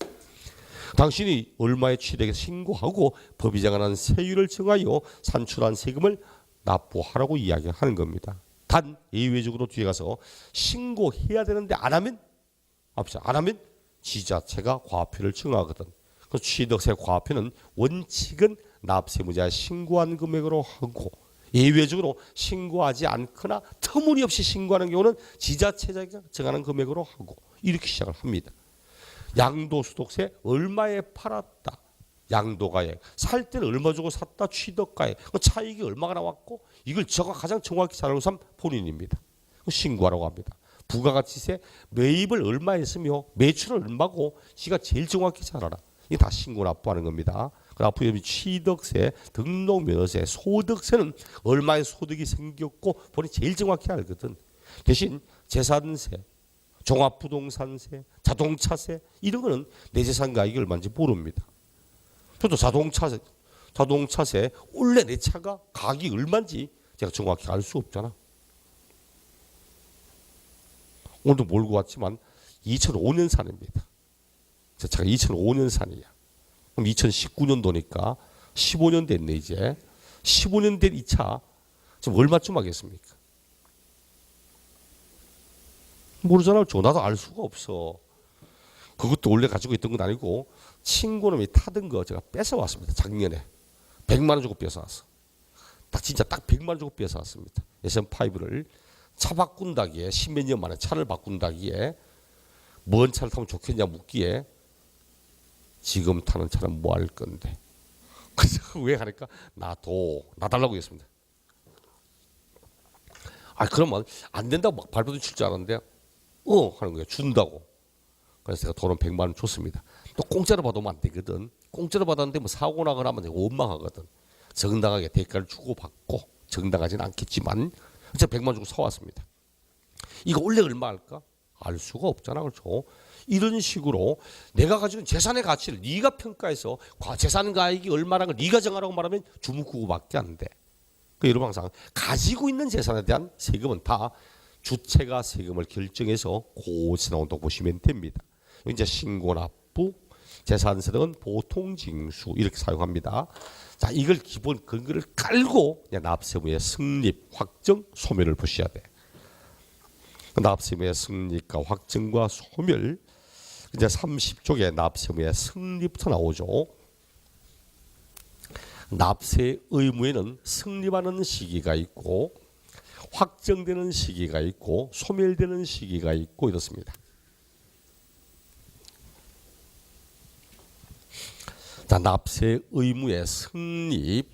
당신이 얼마에 취득해서 신고하고 법이 정하는 세율을 정하여 산출한 세금을 납부하라고 이야기하는 겁니다. 단 예외적으로 뒤에 가서 신고해야 되는데 안 하면 지자체가 과표를 정하거든. 그 취득세 과표는 원칙은 납세무자의 신고한 금액으로 하고 예외적으로 신고하지 않거나 터무니없이 신고하는 경우는 지자체가 정하는 금액으로 하고 이렇게 시작을 합니다. 양도소득세 얼마에 팔았다. 양도가액 살 때는 얼마 주고 샀다. 취득가액 그 차익이 얼마가 나왔고 이걸 가장 정확히 잘 알고 사람 본인입니다. 신고하라고 합니다. 부가가치세 매입을 얼마 했으며 매출은 얼마고 지가 제일 정확히 잘 알아. 이게 다 신고 납부하는 겁니다. 앞으로 취득세, 등록면허세, 소득세는 얼마의 소득이 생겼고 본인이 제일 정확히 알거든. 대신 재산세, 종합부동산세, 자동차세 이런 거는 내 재산 가격이 얼마인지 모릅니다. 저도 자동차세 원래 내 차가 가격이 얼마인지 제가 정확히 알 수 없잖아. 오늘도 몰고 왔지만 2005년산입니다. 제 차가 2005년산이야. 그럼 2019년도니까 15년 됐네 이제. 15년 된 이 차 지금 얼마쯤 하겠습니까? 모르잖아요. 나도 알 수가 없어. 그것도 원래 가지고 있던 건 아니고 친구놈이 타던 거 제가 뺏어왔습니다. 작년에 100만 원 주고 뺏어왔어. 진짜 딱 100만 원 주고 뺏어왔습니다. SM5를 차 바꾼다기에 10몇 년 만에 차를 바꾼다기에 뭔 차를 타면 좋겠냐 묻기에 지금 타는 차는 뭐 할 건데. 그래서 왜 하니까 놔달라고 했습니다. 그러면 안 된다고 막 발버둥 칠 줄 알았는데 하는 거예요. 준다고. 그래서 제가 돈은 100만 원 줬습니다. 또 공짜로 받으면 안 되거든. 공짜로 받았는데 뭐 사고 나거나 하면 원망하거든. 정당하게 대가를 주고 받고 정당하지는 않겠지만 제가 100만 원 주고 사왔습니다. 이거 원래 얼마 할까? 알 수가 없잖아. 그렇죠? 이런 식으로 내가 가지고 있는 재산의 가치를 네가 평가해서 재산 가액이 얼마라는 걸 네가 정하라고 말하면 주묵구구밖에 안 돼. 여러분 항상 가지고 있는 재산에 대한 세금은 다 주체가 세금을 결정해서 고시 나온다고 보시면 됩니다. 이제 신고납부, 재산세는 보통징수 이렇게 사용합니다. 자, 이걸 기본 근거를 깔고 납세의무의 성립, 확정, 소멸을 보셔야 돼. 납세의무의 성립과 확정과 소멸 이제 30쪽에 납세의무의 성립부터 나오죠. 납세 의무에는 성립하는 시기가 있고 확정되는 시기가 있고 소멸되는 시기가 있고 이렇습니다. 자, 납세 의무의 성립.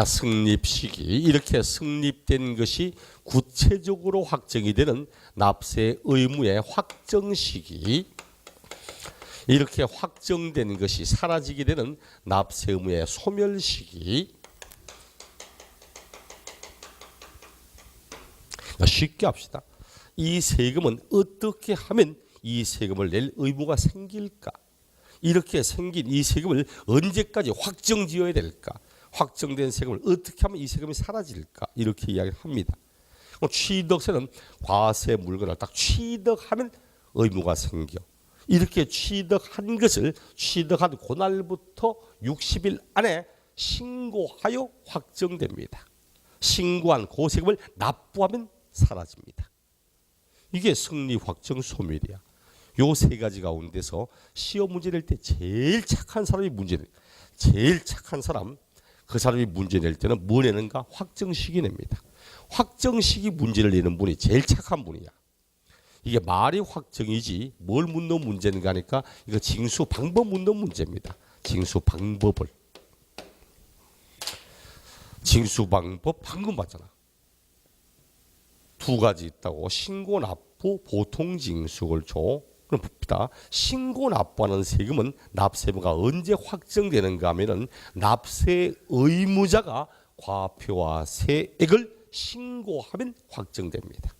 성립 시기. 이렇게 성립된 것이 구체적으로 확정이 되는 납세 의무의 확정 시기. 이렇게 확정된 것이 사라지게 되는 납세 의무의 소멸 시기. 쉽게 합시다. 이 세금은 어떻게 하면 이 세금을 낼 의무가 생길까? 이렇게 생긴 이 세금을 언제까지 확정지어야 될까? 확정된 세금을 어떻게 하면 이 세금이 사라질까? 이렇게 이야기를 합니다. 취득세는 과세 물건을 딱 취득하면 의무가 생겨. 이렇게 취득한 것을 취득한 그날부터 60일 안에 신고하여 확정됩니다. 신고한 그 세금을 납부하면 사라집니다. 이게 성립, 확정, 소멸이야. 요 세 가지 가운데서 시험 문제 낼 때 제일 착한 사람이 문제 낼 제일 착한 사람 그 사람이 문제 낼 때는 뭐 내는가? 확정식이 냅니다. 확정식이 문제를 내는 분이 제일 착한 분이야. 이게 말이 확정이지 뭘 묻는 문제인가 하니까 이거 징수 방법 묻는 문제입니다. 징수 방법을. 징수 방법 방금 봤잖아. 두 가지 있다고. 신고 납부 보통 징수를 줘. 그럼 봅시다. 신고 납부하는 세금은 납세의무가 언제 확정되는가 하면은 납세 의무자가 과표와 세액을 신고하면 확정됩니다.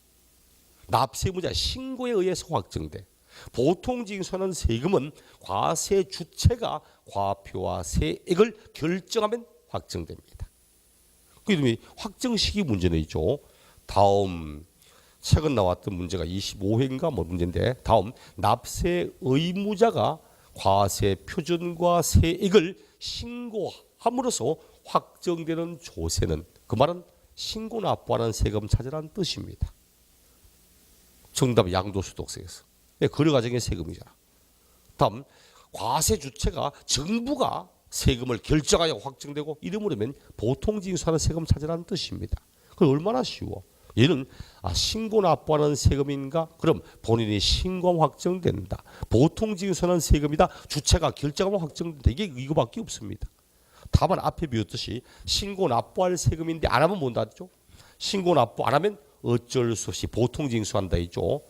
납세의무자 신고에 의해서 확정돼. 보통징수하는 세금은 과세 주체가 과표와 세액을 결정하면 확정됩니다. 그 이름이 확정시기 문제는 있죠. 다음 최근 나왔던 문제가 25회인가 뭐 문제인데 다음 납세 의무자가 과세 표준과 세액을 신고함으로써 확정되는 조세는 그 말은 신고 납부하는 세금 찾으라는 뜻입니다. 정답은 양도소득세에서. 거래과정의 세금이잖아. 다음 과세 주체가 정부가 세금을 결정하여 확정되고 이름으로면 보통징수하는 세금 찾으라는 뜻입니다. 그럼 얼마나 쉬워. 얘는 신고 납부하는 세금인가? 그럼 본인이 신고하면 확정된다. 보통징수하는 세금이다. 주체가 결정하면 확정된다. 이게 이거밖에 없습니다. 답은 앞에 비웠듯이 신고 납부할 세금인데 안 하면 뭔다 했죠? 신고 납부 안 하면 어쩔 수 없이 보통징수한다 했죠.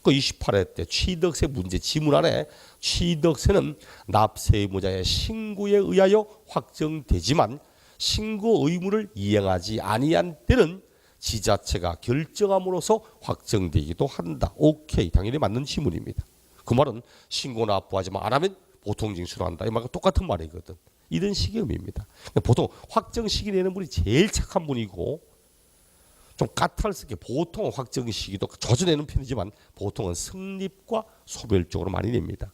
그 28회 때 취득세 문제 지문 안에 취득세는 납세 의무자의 신고에 의하여 확정되지만 신고 의무를 이행하지 아니한 때는 지자체가 결정함으로써 확정되기도 한다. 오케이, 당연히 맞는 지문입니다. 그 말은 신고 납부하지만 안 하면 보통징수를 한다. 이 말과 똑같은 말이거든. 이런 식의 의미입니다. 보통 확정시기 내는 분이 제일 착한 분이고 좀 까탈스럽게 보통 확정시기도 조져내는 편이지만 보통은 성립과 소멸적으로 많이 냅니다.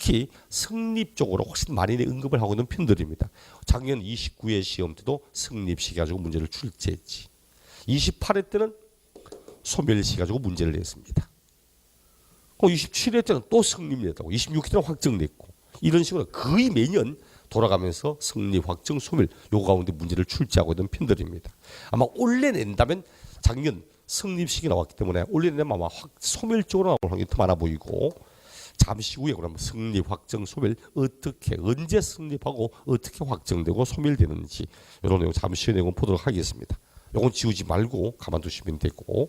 특히 성립 쪽으로 훨씬 많이 응급을 하고 있는 편들입니다. 작년 29회 시험 때도 성립시 가지고 문제를 출제했지. 28회 때는 소멸시 가지고 문제를 냈습니다. 27회 때는 또 성립냈다고, 26회 때는 확정냈고, 이런 식으로 거의 매년 돌아가면서 성립, 확정, 소멸 요 가운데 문제를 출제하고 있는 편들입니다. 아마 올해 낸다면 작년 성립식이 나왔기 때문에 올해 내면 아마 소멸 쪽으로 나올 확률이 더 많아 보이고, 잠시 후에 그러면 성립, 확정, 소멸 어떻게 언제 성립하고 어떻게 확정되고 소멸되는지 이런 내용 잠시 후에 내용 보도록 하겠습니다. 이건 지우지 말고 가만두시면 되고.